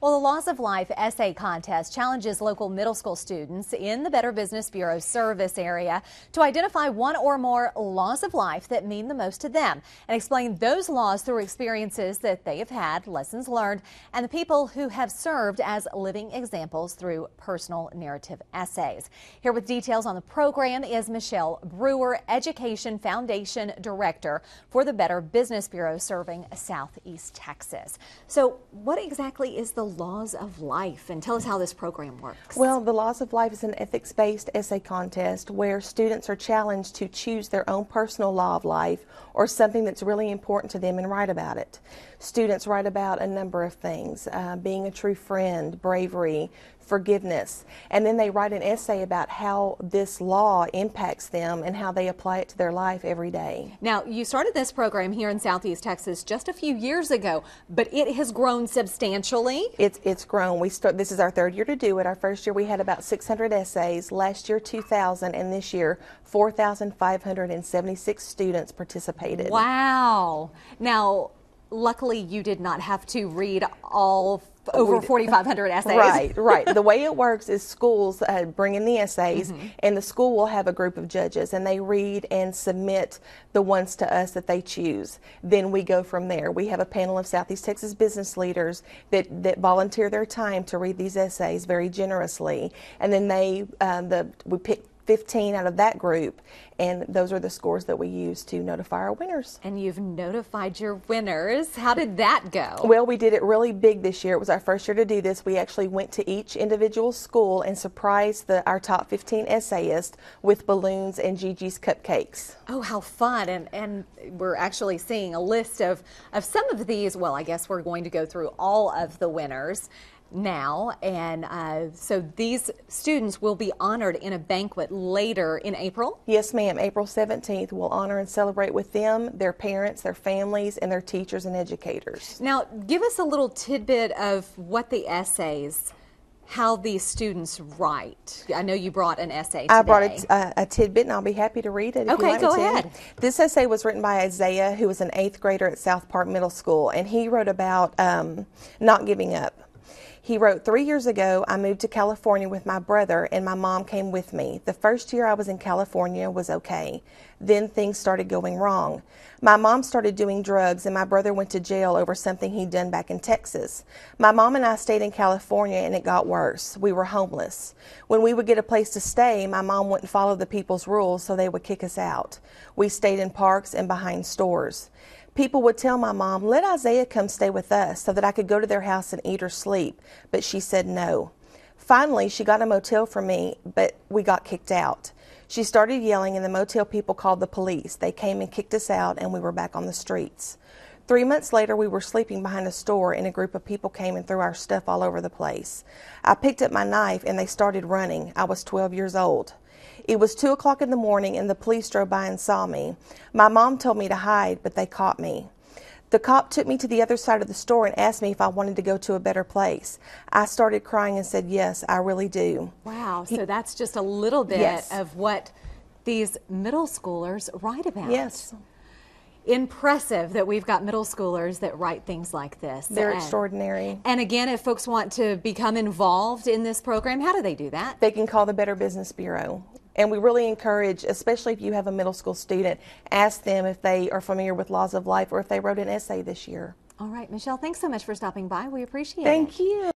Well, the Laws of Life essay contest challenges local middle school students in the Better Business Bureau service area to identify one or more laws of life that mean the most to them and explain those laws through experiences that they have had, lessons learned, and the people who have served as living examples through personal narrative essays. Here with details on the program is Michelle Brewer, Education Foundation Director for the Better Business Bureau serving Southeast Texas. So what exactly is the Laws of Life, and tell us how this program works? Well, the Laws of Life is an ethics-based essay contest where students are challenged to choose their own personal law of life or something that's really important to them and write about it. Students write about a number of things, being a true friend, bravery, forgiveness, and then they write an essay about how this law impacts them and how they apply it to their life every day. Now, you started this program here in Southeast Texas just a few years ago, but it has grown substantially. It's grown. This is our third year to do it. Our first year we had about 600 essays, last year 2,000, and this year 4,576 students participated. Wow. Now, luckily you did not have to read all over 4,500 essays. Right. The way it works is schools bring in the essays, and the school will have a group of judges, and they read and submit the ones to us that they choose. Then we go from there. We have a panel of Southeast Texas business leaders that volunteer their time to read these essays very generously, and then we pick 15 out of that group, and those are the scores that we use to notify our winners. And you've notified your winners. How did that go? Well, we did it really big this year. It was our first year to do this. We actually went to each individual school and surprised our top 15 essayists with balloons and Gigi's cupcakes. Oh, how fun. And we're actually seeing a list of some of these. Well, I guess we're going to go through all of the winners now, and so these students will be honored in a banquet later in April? Yes, ma'am. April 17th. We'll honor and celebrate with them, their parents, their families, and their teachers and educators. Now, give us a little tidbit of what the essays, how these students write. I know you brought an essay today. I brought a tidbit, and I'll be happy to read it if okay, you like go me to. ahead. This essay was written by Isaiah, who was an 8th grader at South Park Middle School, and he wrote about not giving up. He wrote, 3 years ago, I moved to California with my brother, and my mom came with me. The first year I was in California was okay. Then things started going wrong. My mom started doing drugs, and my brother went to jail over something he'd done back in Texas. My mom and I stayed in California, and it got worse. We were homeless. When we would get a place to stay, my mom wouldn't follow the people's rules, so they would kick us out. We stayed in parks and behind stores. People would tell my mom, let Isaiah come stay with us so that I could go to their house and eat or sleep, but she said no. Finally, she got a motel for me, but we got kicked out. She started yelling, and the motel people called the police. They came and kicked us out, and we were back on the streets. 3 months later, we were sleeping behind a store, and a group of people came and threw our stuff all over the place. I picked up my knife, and they started running. I was 12 years old. It was 2 o'clock in the morning, and the police drove by and saw me. My mom told me to hide, but they caught me. The cop took me to the other side of the store and asked me if I wanted to go to a better place. I started crying and said, yes, I really do. Wow, so that's just a little bit of what these middle schoolers write about. Yes. Impressive that we've got middle schoolers that write things like this. They're extraordinary. And again, if folks want to become involved in this program, how do they do that? They can call the Better Business Bureau. And we really encourage, especially if you have a middle school student, ask them if they are familiar with Laws of Life or if they wrote an essay this year. All right, Michelle, thanks so much for stopping by. We appreciate it. Thank you.